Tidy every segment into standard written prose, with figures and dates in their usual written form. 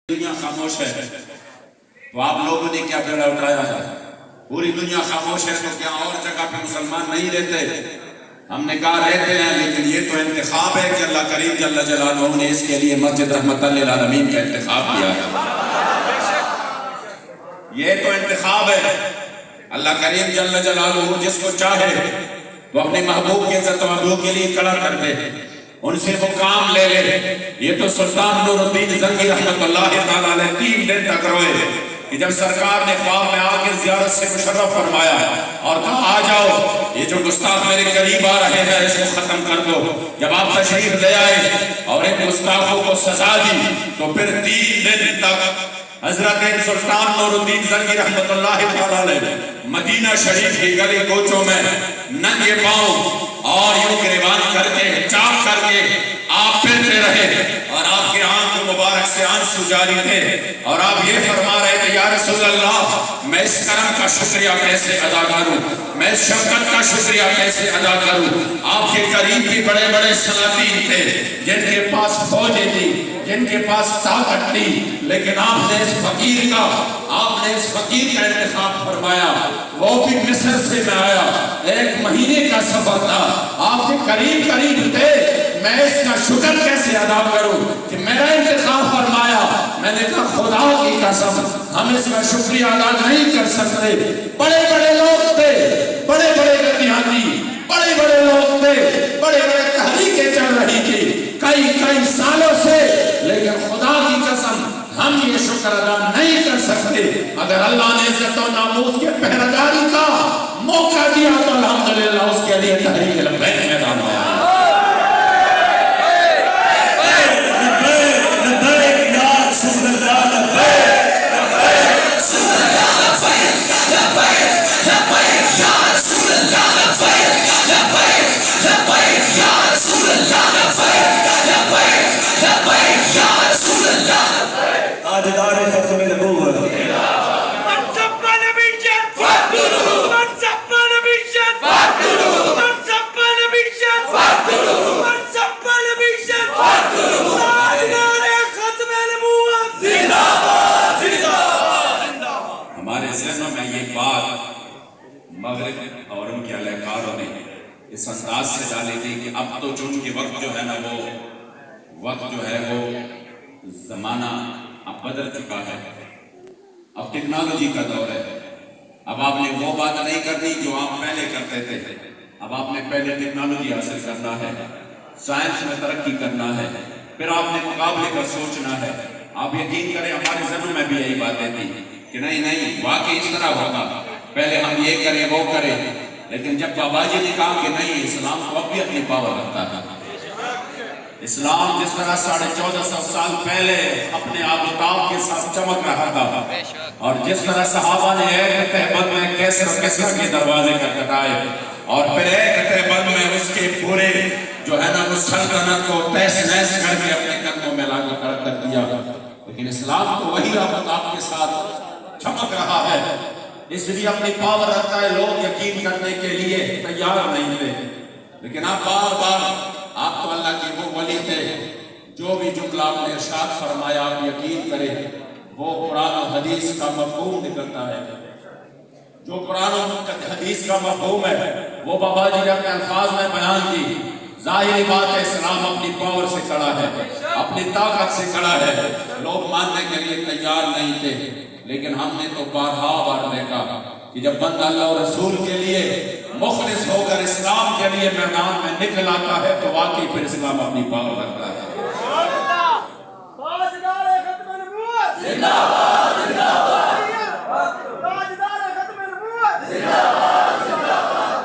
دنیا خاموش ہے تو آپ لوگوں نے کیا بیڑا اٹھایا ہے؟ پوری دنیا خاموش ہے تو کیا اور جگہ پہ مسلمان نہیں رہتے؟ ہم نے کہا رہتے ہیں، لیکن یہ تو انتخاب ہے کہ اللہ کریم جل جلالہ نے اس کے لیے مسجد رحمت للعالمین کا انتخاب کیا ہے۔ یہ تو انتخاب ہے، اللہ کریم جل جلالہ جس کو چاہے تو اپنے محبوب کے عزت و محبوب کے لیے کھڑا کر دے، ان سے وہ کام لے لے۔ یہ تو سلطان نور الدین زنگی رحمت اللہ تعالیٰ علیہ 3 دن تک روئے کہ جب سرکار نے خواب میں آ کے زیارت سے مشرف فرمایا اور کہا آ جاؤ، یہ جو گستاخ میرے قریب آ رہے ہیں اس کو ختم کر دو۔ جب آپ تشریف لے آئے اور ان گستاخوں کو سزا دی تو پھر 3 دن تک حضرت سلطان نور الدین زنگی رحمت اللہ تعالیٰ علیہ مدینہ شریف کی گلی کوچوں میں ننگے پاؤں اور یوں گریبان کر کے چاپ کر کے آپ پھرتے رہے اور آپ کے آنکھ مبارک سے آنسو جاری تھے اور آپ یہ فرما رہے تھے یا رسول اللہ میں اس کرم کا شکریہ کیسے ادا کروں، میں اس شفقت کا شکریہ کیسے ادا کروں۔ آپ کے قریب بھی بڑے بڑے سلاطین تھے جن کے پاس فوجیں تھی، جن کے پاس طاقت تھی، لیکن آپ نے اس فقیر کا انتخاب فرمایا۔ وہ بھی مصر سے میں آیا، 1 مہینے کا سفر تھا، آپ کے قریب تھے، میں اس کا شکر کیسے ادا کروں کہ میرا انتخاب فرمایا۔ میں نے کہا خدا کی قسم ہم اس کا شکریہ ادا نہیں کر سکتے۔ بڑے بڑے لوگ تھے، بڑے بڑے گدیانی، بڑے بڑے لوگ تھے، بڑے بڑے تحریکیں چل رہی تھی کئی سالوں سے، لیکن خدا کی قسم ہم یہ شکر ادا نہیں کر سکتے۔ اگر اللہ نے عزت و ناموس کے پہرےداری کا موقع دیا تو الحمدللہ اس کے لیے تحریک لبیک میدان میں آیا۔ ہمارے ذہنوں میں یہ بات مغرب اور ان کے اہلکاروں نے اس انداز سے ڈالی تھی کہ اب تو چونکہ وقت جو ہے نا وہ زمانہ اب بدل چکا ہے، اب ٹیکنالوجی کا دور ہے، اب آپ نے وہ بات نہیں کرنی جو آپ پہلے کرتے تھے، اب آپ نے پہلے ٹیکنالوجی حاصل کرنا ہے، سائنس میں ترقی کرنا ہے، پھر آپ نے مقابلے کا سوچنا ہے۔ آپ یقین کریں ہمارے ذہنوں میں بھی یہی باتیں تھیں کہ نہیں واقعی اس طرح ہوگا، پہلے ہم یہ کریں وہ کریں، لیکن جب بابا جی نے کہا کہ نہیں اسلام کو اب بھی اپنی پاور رکھتا ہے، اسلام جس طرح 1450 سال پہلے اپنے آفتاب کے ساتھ چمک رہا تھا اور جس طرح صحابہ نے ایک تہبند میں کیسر کے دروازے کھٹکھٹائے اور پھر ایک تہبند میں اس کے پورے جو ہے نا وہ سلطنت کو تہس نہس کر کے اپنے قدموں میں لا کر دیا، لیکن اسلام تو وہی آفتاب کے ساتھ چمک رہا ہے، اس لیے اپنی پاور رکھتا ہے۔ لوگ یقین کرنے کے لیے تیار نہیں تھے، لیکن آپ بار آپ تو اللہ کے وہ ولی تھے، جو بھی جملہ آپ نے ارشاد فرمایا آپ یقین کریں وہ قرآن و حدیث کا مفہوم نکلتا ہے۔ جو قرآن و حدیث کا مفہوم ہے وہ بابا جی نے اپنے الفاظ میں بیان کی۔ ظاہری بات ہے اسلام اپنی پاور سے کھڑا ہے، اپنی طاقت سے کھڑا ہے، لوگ ماننے کے لیے تیار نہیں تھے، لیکن ہم نے تو بار دیکھا کہ جب بندہ اللہ اور رسول کے لیے مخلص ہو کر اسلام کے لیے میدان میں نکل آتا ہے تو واقعی پھر اسلام اپنی پاور رکھتا ہے۔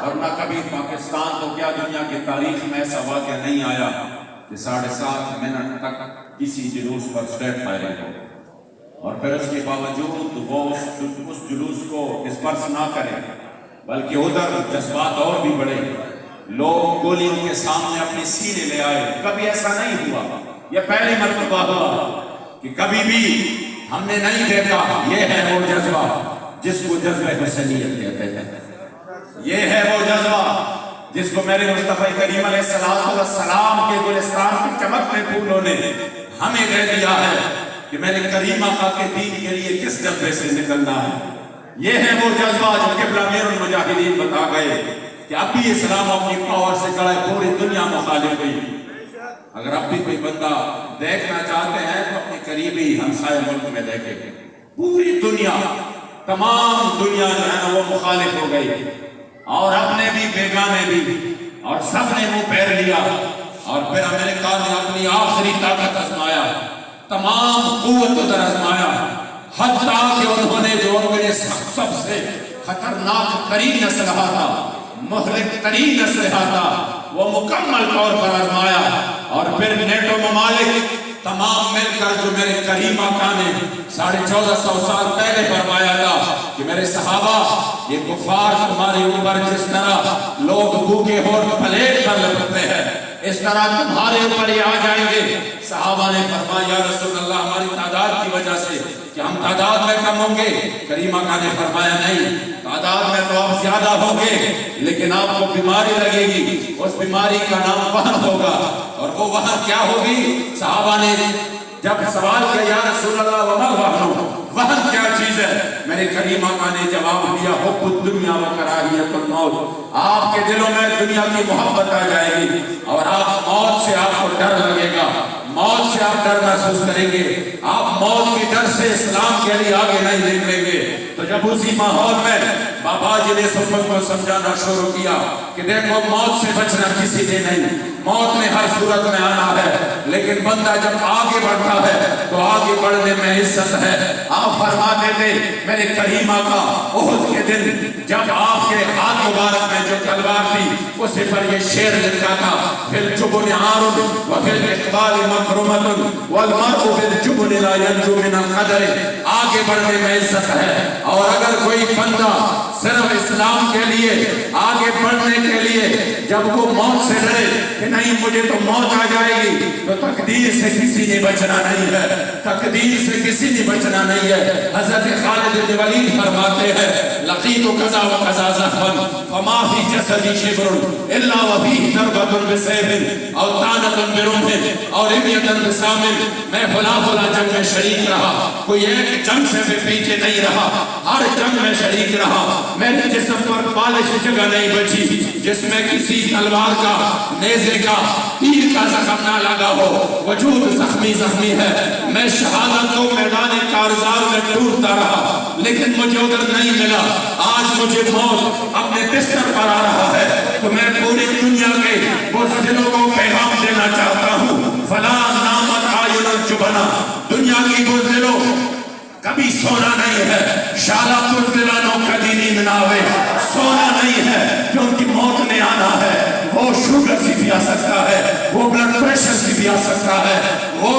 ورنہ کبھی پاکستان تو کیا دنیا کی تاریخ میں ایسا واقعہ نہیں آیا کہ 7.5 منٹ تک کسی جلوس پر اسٹریٹ فائرنگ ہو اور پھر اس کے باوجود وہ اس جلوس کو ڈسپرس نہ کریں، بلکہ ادھر جذبات اور بھی بڑھے، لوگ گولیوں کے سامنے اپنے سینے لے آئے۔ کبھی ایسا نہیں ہوا، یہ پہلی مرتبہ ہوا کہ کبھی بھی ہم نے نہیں دیکھا۔ یہ ہے وہ جذبہ جس کو جذبہ حسینیت کہتے ہیں، یہ ہے وہ جذبہ جس کو میرے مصطفیٰ کریم علیہ السلام کے گلستان کے چمکتے پھولوں نے ہمیں دے دیا ہے۔ کہ میرے کریم آقا کے دین کے لیے کس جذبے سے نکلنا ہے. یہ ہے وہ جذبہ جو قبلہ امیر المجاہدین بتا گئے کہ اب بھی اسلام اپنی پاور سے کڑا ہے، پوری دنیا مخالف ہوئی. اگر اب بھی کوئی بندہ دیکھنا چاہتے ہیں تو اپنے قریبی ہمسائے ملک میں دیکھے. پوری دنیا، تمام دنیا جو ہے نا وہ مخالف ہو گئی، اور اپنے بھی بیگانے بھی، اور سب نے منہ پھیر لیا. اور پھر امریکہ نے اپنی آخری طاقت آزمایا، تمام قوت ادھر آزمایا، حتیٰ کہ انہوں نے جو ان کے سب سے خطرناک ترین اسلحہ تھا، مہلک ترین اسلحہ تھا، وہ مکمل طور پر آزمایا. اور پھر نیٹو ممالک تمام مل کر جو میرے کریم آقا نے 1450 سال پہلے فرمایا تھا کہ میرے صحابہ یہ کفار تمہارے اوپر جس طرح لوگ بھوکے ہونٹ پلیٹ پر لپٹتے ہیں اس طرح تمہارے اوپر یہ آ جائیں گے. صحابہ نے فرمایا یا رسول اللہ ہماری تعداد کی وجہ سے کہ ہم تعداد میں کم ہوں گے. کریم آقا نے فرمایا نہیں، تعداد میں تو آپ زیادہ ہوں گے لیکن آپ کو بیماری لگے گی، اس بیماری کا نام وہن ہوگا. اور وہ وہن کیا ہوگی؟ صحابہ نے جب سوال کیا یا رسول اللہ وما الوہن، وہن کیا چیز ہے؟ میرے کریم آقا نے جواب دیا حب الدنیا و کراہیت الموت. آپ کے دلوں میں دنیا کی محبت آ جائے گی اور آپ موت سے آپ کو ڈر لگے گا، موت سے آپ ڈر محسوس کریں گے، آپ موت کی ڈر سے اسلام کے لیے آگے نہیں نکلیں گے. تو جب اسی ماحول میں بابا جی نے سبت کو سمجھانا شروع کیا کہ دیکھو موت سے بچنا کسی نے نہیں، موت میں ہر صورت میں آنا ہے، لیکن بندہ جب آگے بڑھتا ہے تو آگے بڑھنے میں عزت ہے. آپ فرماتے تھے میرے کریم آقا احد کے دن جب آپ کے ہاتھ مبارک میں جو تلوار تھی اسے پر یہ شعر لکھا تھا فی الجبن عار وفی الاقبال مکرمۃ والمرء بالجبن لا ینجو من القدر. آگے بڑھنے میں عزت ہے. اور اگر کوئی بندہ صرف اسلام کے لیے آگے بڑھنے کے لیے جب وہ موت سے ڈرے کہ نہیں مجھے تو موت آ جائے گی تو تقدیر سے کسی نے بچنا نہیں ہے، تقدیر سے کسی نے بچنا نہیں ہے. حضرت خالد بن ولید فرماتے ہیں لقیت قضا و قضا زحفا فما فی جسدی شبر الا وفیہ ضربۃ بسیف او طعنۃ برمح او رمیۃ بسام. میں فلاں جنگ میں شریک رہا، کوئی ایک جنگ سے بھی پیچھے نہیں رہا، ہر جنگ میں شریک رہا. میرے جسم پر پالش جگہ نہیں بچی جس میں کسی تلوار کا، نیزے کا، تیر کا زخم نہ لگا ہو. وجود زخمی زخمی ہے. میں شہادت کو میدان کارزار میں ڈھونڈتا رہا لیکن مجھے ادھر نہیں ملا. آج مجھے موت اپنے بستر پر آ رہا ہے تو میں پوری دنیا کے بزدلوں کو پیغام دینا چاہتا ہوں فلا نامت آئین الجبنا. دنیا کی بزدلوں کبھی سونا نہیں ہے، شالا بزدلانوں کبھی نیند نہ آوے. سونا نہیں ہے کہ ان کی موت نے آنا ہے. وہ شوگر سے بھی آ سکتا ہے، وہ بلڈ پریشر سے بھی آ سکتا ہے، وہ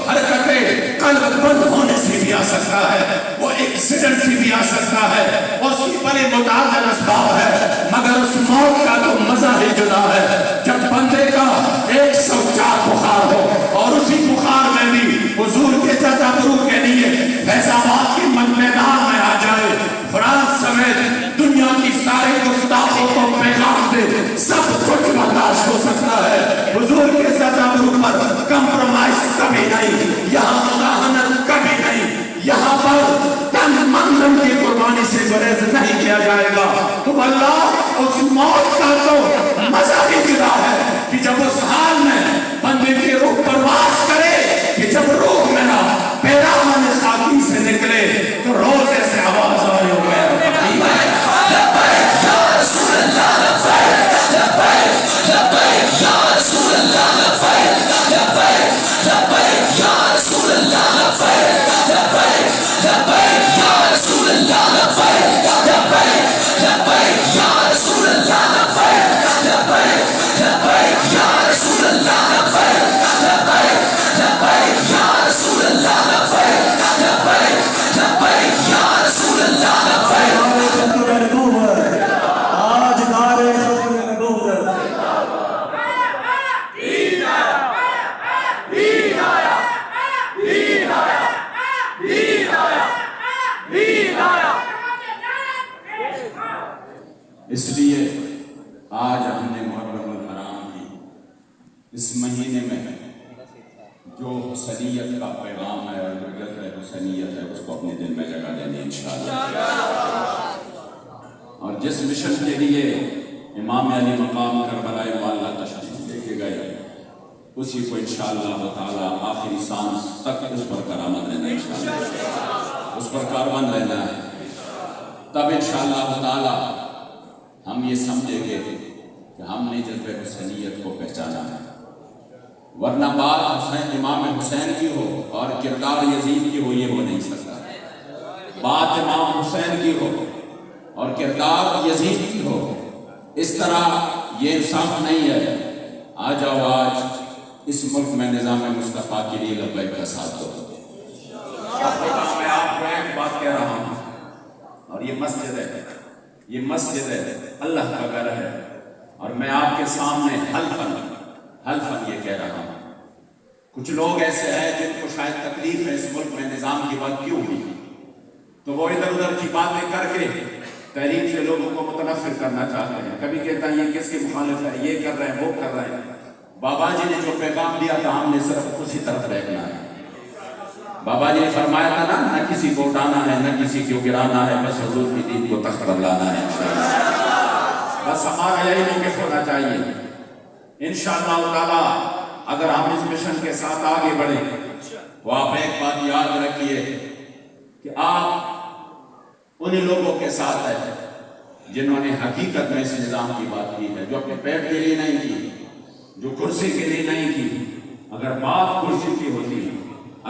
حرکتیں قلب بند ہونے سے بھی آ سکتا ہے، وہ ایکسیڈنٹ سے بھی آ سکتا ہے. اس کی بڑے متعدد اسباب ہے مگر اس موت کا تو مزہ ہی جدا ہے جب بندے کا 104 بخار ہو اور اسی بخار میں بھی حضور کے تذکروں کے لیے فیض آباد کے میدان میں آ جائے. فرانس سمیت دنیا کی سارے گستاخوں کو پیغام دے سب کچھ برداشت ہو سکتا ہے. حضور کے تذکروں پر کمپرومائز کبھی نہیں، یہاں مداہنت کبھی نہیں، یہاں پر تن من کی قربانی سے گریز نہیں کیا جائے گا. تو اللہ اس موت کا تو مزہ ہی جدا ہے کہ جب اس حال میں بندے کی روح پرواز کرے کہ جب روح میرا پیراہن خاکی سے نکلے تو روزے سے آواز آئی ہو گیا لبیک یا رسول اللہ لبیک لبیک لبیک یا رسول اللہ لبیک لبیک لبیک یا رسول اللہ لبیک لبیک لبیک یا رسول اللہ لبیک لبیک لبیک یا رسول اللہ لبیک لبیک لبیک یا رسول اللہ لبیک لبیک لبیک یا رسول اللہ لبیک لبیک لبیک یا رسول اللہ لبیک. آج نعرے ختم نبوت اس لیے آج ہم نے محرم الحرام کی اس مہینے میں جو حسنیت کا پیغام ہے اور اپنے دل میں جگہ دینی انشاءاللہ۔ اور جس مشن کے لیے امام علی مقام کربلا معلیٰ تشریف لے کے گئے، اسی کو انشاءاللہ تعالیٰ آخری سانس تک اس پر کرامت رہنا ہے انشاءاللہ، اس پر کاربند رہنا ہے۔ تب انشاءاللہ تعالیٰ ہم یہ سمجھیں گے کہ ہم نے جذبہ حسینیت کو پہچانا ہے، ورنہ بات حسین امام حسین کی ہو اور کردار یزید کی ہو، یہ ہو نہیں سکتا۔ بات امام حسین کی ہو اور کردار یزید کی ہو، اس طرح یہ انصاف نہیں ہے۔ آ جاؤ آج اس ملک میں نظام مصطفیٰ کے لیے لبیک کا ساتھ دو۔ میں آپ کو ایک بات کہہ رہا ہوں، اور یہ مسجد ہے، اللہ کا گھر ہے، اور میں آپ کے سامنے حلفاً یہ کہہ رہا ہوں، کچھ لوگ ایسے ہیں جن کو شاید تکلیف ہے اس ملک میں نظام کی بات کیوں ہوئی، تو وہ ادھر ادھر کی باتیں کر کے تحریک سے لوگوں کو متنفر کرنا چاہتے ہیں۔ کبھی کہتا ہے یہ کس کی مخالف ہے، یہ کر رہے ہیں، وہ کر رہے ہیں۔ بابا جی نے جو پیغام دیا تھا ہم نے صرف اسی طرف رہنا ہے۔ بابا جی نے فرمایا تھا نا، نہ کسی کو اٹھانا ہے نہ کسی کو گرانا ہے، بس حضور کی دین کو تخت پر لانا ہے انشاءاللہ۔ بس ہمارا یہی موقف ہونا چاہیے انشاءاللہ تعالیٰ۔ اگر ہم اس مشن کے ساتھ آگے بڑھیں تو آپ ایک بات یاد رکھیے کہ آپ انہی لوگوں کے ساتھ ہیں جنہوں نے حقیقت میں اس نظام کی بات کی ہے، جو اپنے پیٹ کے لیے نہیں کی، جو کرسی کے لیے نہیں کی۔ اگر بات کرسی کی ہوتی،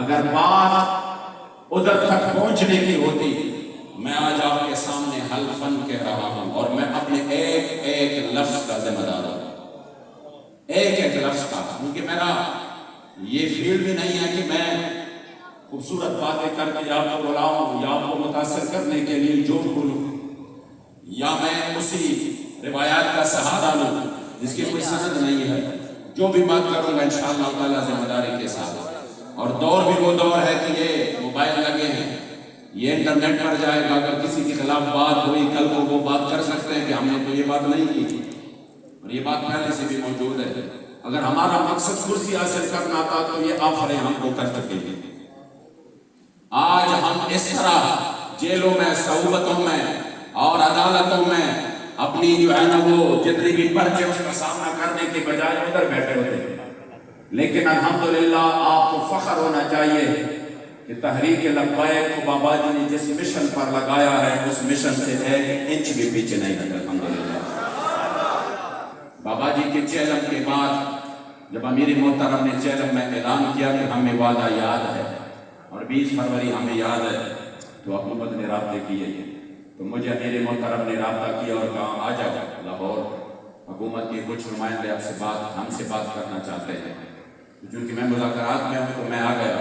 اگر بات ادھر تک پہنچنے کی ہوتی، میں آج آپ کے سامنے حلفاً کہہ رہا ہوں، اور میں اپنے ایک ایک لفظ کا ذمہ دار ہوں، ایک ایک لفظ کا، کیونکہ میرا یہ فیلڈ بھی نہیں ہے کہ میں خوبصورت باتیں کر کے آپ کو بلاؤں یا آپ کو متاثر کرنے کے لیے جو بولوں، یا میں اسی روایات کا سہارا لوں جس کی کوئی سند نہیں ہے۔ جو بھی بات کروں گا انشاءاللہ تعالیٰ ذمہ داری کے ساتھ۔ اور دور بھی وہ دور ہے کہ یہ موبائل لگے ہیں، یہ انٹرنیٹ پر جائے گا، اگر کسی کے خلاف بات ہوئی کل کو وہ بات کر سکتے ہیں کہ ہم نے تو یہ بات نہیں کی، اور یہ بات پہلے سے بھی موجود ہے۔ اگر ہمارا مقصد کرسی حاصل کرنا تھا تو یہ آفریں ہم کو کر چکے ہیں۔ آج ہم اس طرح جیلوں میں، صعوبتوں میں اور عدالتوں میں اپنی جو ہے نا وہ جتنی بھی پرچے اس کا سامنا کرنے کے بجائے ادھر بیٹھے ہوتے ہیں۔ لیکن الحمدللہ آپ کو فخر ہونا چاہیے کہ تحریک لبیک کو بابا جی نے جس مشن پر لگایا ہے اس مشن سے ایک انچ بھی پیچھے نہیں ہٹا الحمدللہ۔ بابا جی کے چیلم کے بعد جب امیر محترم نے چیلم میں اعلان کیا کہ ہمیں وعدہ یاد ہے اور 20 فروری ہمیں یاد ہے، تو حکومت نے رابطے کیے، تو مجھے امیر محترم نے رابطہ کیا اور کہا آ جاؤ لاہور، حکومت کے کچھ نمائندے آپ سے ہم سے بات کرنا چاہتے ہیں۔ چونکہ میں مذاکرات میں ہوں تو میں آ گیا،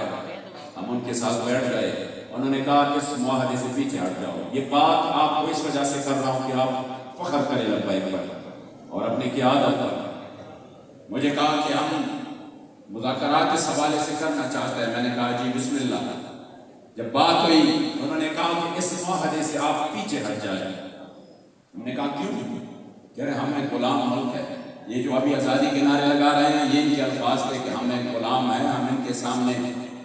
ہم ان کے ساتھ بیٹھ گئے، انہوں نے کہا اس معاہدے سے پیچھے ہٹ جاؤ۔ یہ بات آپ کو اس وجہ سے کر رہا ہوں کہ آپ فخر کریں لبیک پر اور اپنی قیادت پر۔ مجھے کہا کہ ہم مذاکرات اس حوالے سے کرنا چاہتے ہیں، میں نے کہا جی بسم اللہ۔ جب بات ہوئی انہوں نے کہا کہ اس معاہدے سے آپ پیچھے ہٹ جائیں۔ ہم نے کہا کیوں؟ کہہ رہے ہم ایک غلام ملک ہے، یہ جو ابھی آزادی کے نعرے لگا رہے ہیں یہ ان کے الفاظ تھے کہ ہم ایک غلام ہیں، ہم ان کے سامنے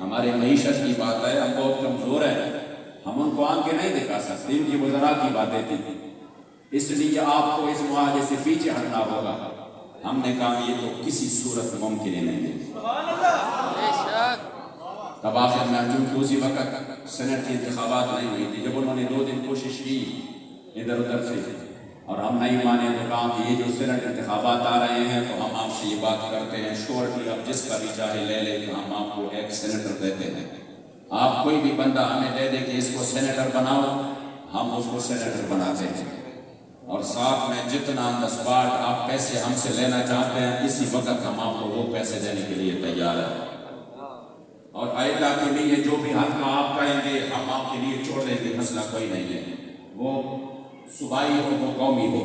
ہماری معیشت کی بات ہے، ہم بہت کمزور ہیں، ہم ان کو آنکھیں نہیں دکھا سکتے، ان کی وزراء کی باتیں تھیں، اس لیے آپ کو اس معاہدے سے پیچھے ہٹنا ہوگا۔ ہم نے کہا یہ تو کسی صورت ممکن ہی نہیں ہے۔ تب آخر میں چونکہ اسی وقت سینٹ کی انتخابات نہیں ہوئی تھی، جب انہوں نے 2 دن کوشش کی ادھر ادھر سے اور ہم نہیں مانے تو کہا کہ یہ جو سینٹ انتخابات آ رہے ہیں تو ہم آپ سے یہ بات کرتے ہیں شورٹی آپ جس کا بھی چاہے لے لیں کہ ہم آپ کو ایک سینیٹر دیتے ہیں، آپ کوئی بھی بندہ ہمیں دے دے کہ اس کو سینیٹر بناؤ، ہم اس کو سینیٹر بناتے ہیں، اور ساتھ میں جتنا اسپاٹ آپ پیسے ہم سے لینا چاہتے ہیں اسی وقت ہم آپ کو وہ پیسے دینے کے لیے تیار ہیں، اور آئندہ کے لیے جو بھی حلقہ آپ کہیں گے ہم آپ کے لیے چھوڑ دیں گے، مسئلہ کوئی نہیں ہے، وہ صوبائی ہو وہ قومی ہو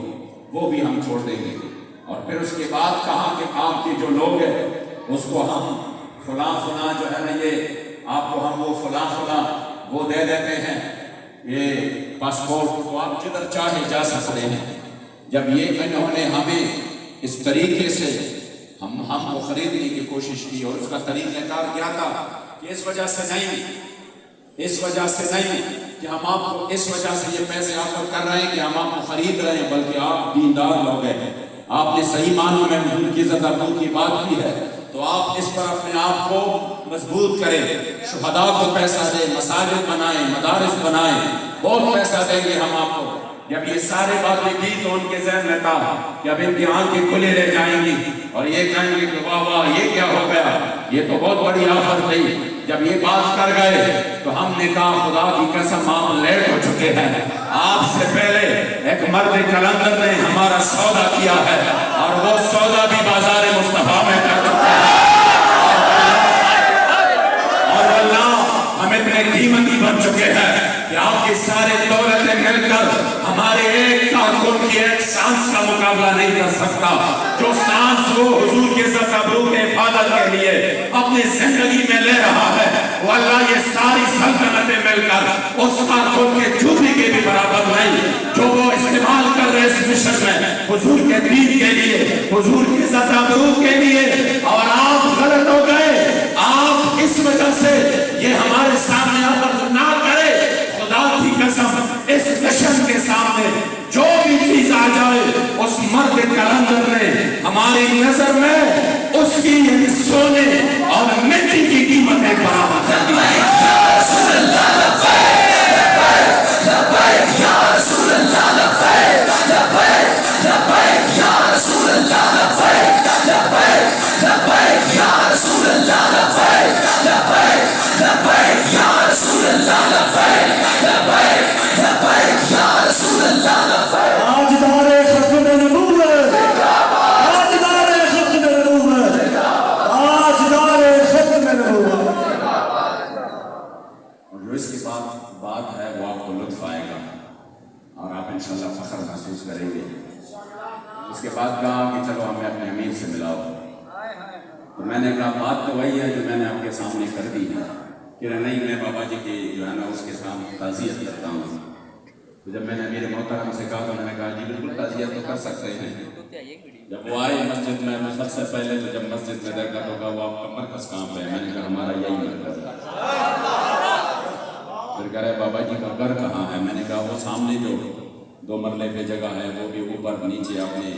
وہ بھی ہم چھوڑ دیں گے۔ اور پھر اس کے بعد کہا کہ آپ کے جو لوگ ہیں اس کو ہم فلاں فلاں جو ہے نا یہ آپ کو ہم وہ فلاں فلاں وہ دے دیتے ہیں، یہ پاسپورٹ کو آپ جدھر چاہے جا سکتے ہیں۔ جب یہ انہوں نے ہمیں اس طریقے سے ہم کو خریدنے کی کوشش کی، اور اس کا طریقہ کار کیا تھا کہ اس وجہ سے نہیں، اس وجہ سے نہیں کہ ہم آپ کو اس وجہ سے یہ پیسے آفر کر رہے ہیں کہ ہم آپ کو خرید رہے ہیں، بلکہ آپ دیندار لوگ ہیں، آپ نے صحیح معنوں میں حضور کی عزت افضائی کی بات کی ہے، تو آپ اس پر اپنے آپ کو مضبوط کریں، شہداء کو پیسہ دیں، مساجد بنائیں، مدارس بنائیں، بہت پیسہ دیں گے ہم آپ کو۔ جب یہ سارے باتیں کی تو ان کے ذہن میں تھا کہ اب ان کی آنکھیں کھلے رہ جائیں گی اور یہ کہیں گے کہ واہ واہ یہ کیا ہو گیا، یہ تو بہت بڑی آفر تھی۔ جب یہ بات کر گئے تو ہم نے کہا خدا کی قسم آپ لیٹ ہو چکے ہیں، آپ سے پہلے ایک مرد کلندر نے ہمارا سودا کیا ہے اور وہ سودا بھی بازار مصطفیٰ میں کر چکا ہے، اور اللہ ہم اتنے قیمتی بن چکے ہیں کہ آپ کی سارے دولتیں مل کر ہمارے ایک کارکن کی ایک سانس کا مقابلہ نہیں کر سکتا۔ جو سانس وہ حضور کے عزت ابرو کے حفاظت کے لیے اپنی زندگی میں لے رہا ہے، وہ اللہ یہ ساری سلطنتیں مل کر اس کارکن کے چوبی کے بھی برابر نہیں جو وہ استعمال کر رہے اس مشن میں حضور کے دین کے لیے، حضور کے عزت ابرو کے لیے، اور آپ غلط ہو گئے۔ آپ اس وجہ سے یہ ہمارے سامنے عرض نہ کرے، خدا کی قسم اس مشن کے سامنے جو بھی چیز آ جائے اس مرد کلندر نے ہماری نظر میں اس کی یعنی سونے اور مٹی کی قیمتیں برابر کر دی۔ یا رسول اللہ لبیک لبیک لبیک، یا رسول اللہ لبیک لبیک لبیک، یا رسول اللہ لبیک لبیک لبیک، یا رسول اللہ لبیک لبیک لبیک، یا رسول اللہ لبیک لبیک لبیک، یا رسول اللہ لبیک۔ تاجدار ختم نبوت، تاجدار ختم نبوت، تاجدار ختم نبوت۔ اور جو اس کے بعد بات ہے وہ آپ کو لطف آئے گا اور آپ انشاءاللہ فخر محسوس کریں گے۔ اس کے بعد کہا کہ چلو ہمیں اپنے امیر سے ملاؤ، تو میں نے کہا بات تو وہی ہے جو میں نے آپ کے سامنے کر دی ہے کہ نہیں میں بابا جی کی جو ہے نا اس کے سامنے تعزیت کرتا ہوں۔ تو جب میں نے امیر محترم سے کہا تو میں نے کہا جی بالکل تعزیت تو کر سکتے ہیں۔ جب وہ آئے مسجد میں تو سب سے پہلے تو جب مسجد میں دیکھا تو کہا وہ آپ کا مرکز کہاں پہ ہے؟ میں نے کہا ہمارا یہی مرکز ہے۔ پھر کہہ رہے بابا جی کا گھر کہاں ہے؟ میں نے کہا وہ سامنے جو 2 مرلے پہ جگہ ہے وہ بھی اوپر نیچے اپنے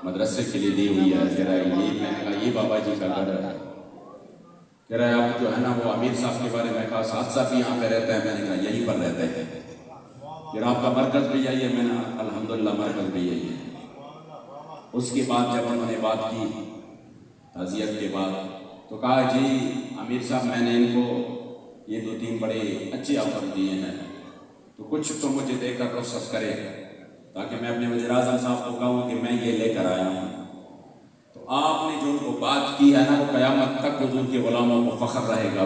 مدرسے کے لیے دی ہوئی ہے۔ کہہ رہا ہے یہ، میں نے کہا یہ بابا جی کا گھر ہے۔ کہہ رہا ہے آپ جو ہے نا وہ امیر صاحب کے بارے میں کہا ساتھ ساتھ ہی یہاں پہ رہتے ہیں؟ میں نے کہا یہیں پر رہتے ہیں۔ پھر آپ کا مرکز بھی یہی ہے؟ میں نے الحمدللہ مرکز بھی یہی ہے۔ اس کے بعد جب انہوں نے بات کی تعزیت کے بعد تو کہا جی امیر صاحب میں نے ان کو یہ 2-3 بڑے اچھے آفر دیے ہیں تو کچھ تو مجھے دے کر رخصت کرے تاکہ میں اپنے وزیر اعظم صاحب کو کہوں کہ میں یہ لے کر آیا ہوں۔ تو آپ نے جو ان کو بات کی ہے نا وہ قیامت تک حضور کے غلاموں کو فخر رہے گا۔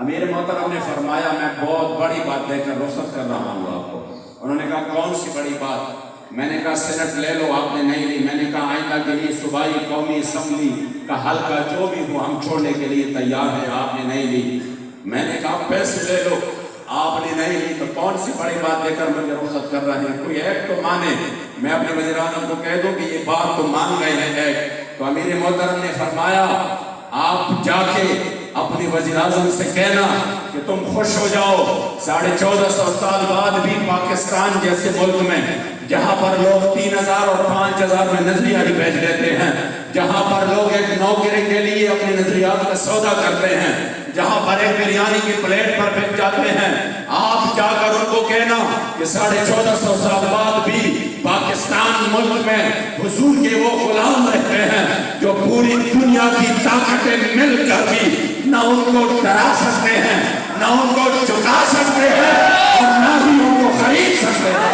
امیر محترم نے فرمایا میں بہت بڑی بات دے کر رخصت کر رہا ہوں آپ کو۔ انہوں نے کہا کون سی بڑی بات؟ میں نے کہا سینٹ لے لو، آپ نے نہیں لی۔ میں نے کہا آئندہ کے لیے صوبائی قومی اسمبلی کا حلقہ جو بھی ہو ہم چھوڑنے کے لیے تیار ہیں، آپ نے نہیں لی۔ میں نے کہا پیسے لے لو، آپ نے نہیں لی، تو کون سی بڑی بات دے کر مجھے رخصت کر رہے ہیں؟ کوئی ایک تو مانے، میں اپنے وزیر اعظم کو کہہ دوں کہ یہ بات تو مان گئے ہیں ایک۔ تو امیر محترم نے فرمایا آپ جا کے اپنی وزیر اعظم سے کہنا کہ تم خوش ہو جاؤ، 1450 سال بعد بھی پاکستان جیسے ملک میں جہاں پر لوگ 3000 اور 5000 میں نظریہ بیچ لیتے ہیں، جہاں پر لوگ ایک نوکری کے لیے اپنے نظریات کا سودا کرتے ہیں، جہاں پر ایک بریانی کی پلیٹ پر بک جاتے ہیں، آپ جا کر ان کو کہنا کہ 1450 سال بعد بھی پاکستان ملک میں حضور کے وہ غلام رہتے ہیں جو پوری دنیا کی طاقتیں مل کر بھی نہ ان کو ڈرا سکتے ہیں، نہ ان کو چکا سکتے ہیں اور نہ ہی ان کو خرید سکتے ہیں۔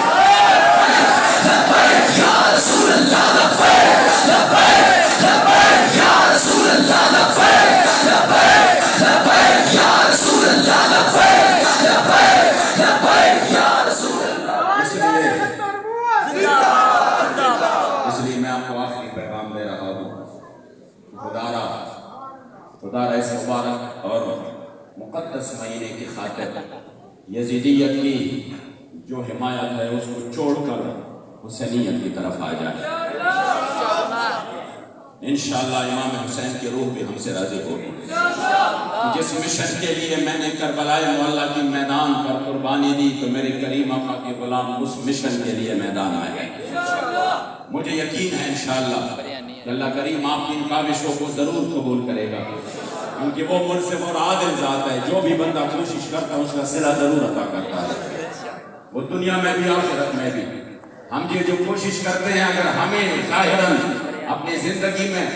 لبیک یا رسول اللہ لبیک لبیک لبیک، یا رسول اللہ لبیک لبیک لبیک، یا رسول اللہ لبیک لبیک لبیک، یا رسول اللہ۔ اس لیے میں آپ کو آخری پیغام دے رہا ہوں، خدا را اس مبارک اور مقدس مہینے کی خاطر یزیدیت کی جو حمایت ہے اس کو چھوڑ کر حسینیت کی طرف آ جائے۔ انشاءاللہ امام حسین کی روح بھی ہم سے راضی ہوگی۔ جس مشن کے لیے میں نے کربلائے معلیٰ کی میدان پر قربانی دی تو میرے کریم آقا کے غلام اس مشن کے لیے میدان میں ہے. مجھے یقین ہے انشاءاللہ کہ اللہ کریم آپ کی ان کاوشوں کو ضرور قبول کرے گا، کیونکہ وہ منصف اور عادل ذات ہے. جو بھی بندہ کوشش کرتا ہے اس کا صلہ ضرور عطا کرتا ہے، وہ دنیا میں بھی آخرت میں بھی. ہم یہ جو کوشش کرتے ہیں، اگر ہمیں ظاہراً اپنی زندگی میں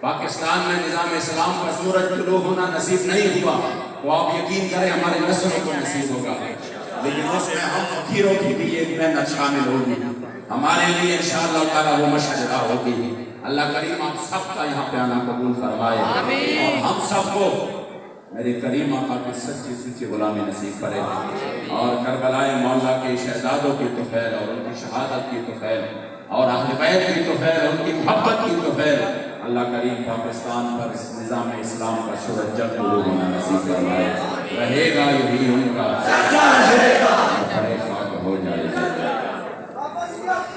پاکستان میں نظام اسلام کا سورج طلوع ہونا نصیب نہیں ہوا تو آپ یقین کریں ہمارے نسلوں کو نصیب ہوگا، لیکن اس میں ہم فقیروں کی بھی ایک محنت شامل ہوگی. ہمارے لیے انشاءاللہ تعالیٰ وہ مشورہ ہوگی. اللہ کریم آپ سب کا یہاں پہ آنا قبول فرمائے اور ہم سب کو میرے کریم آقا کی سچی سچی غلامی نصیب کرے اور کربلائے معلیٰ کے شہزادوں کی طفیل اور ان کی شہادت کی طفیل اور اہل بیت کی طفیل اور ان کی محبت کی طفیل اللہ کریم پاکستان پر اس نظام اسلام کا سورج جب طلوع ہونا نصیب فرمائے. رہے گا یہی ان کا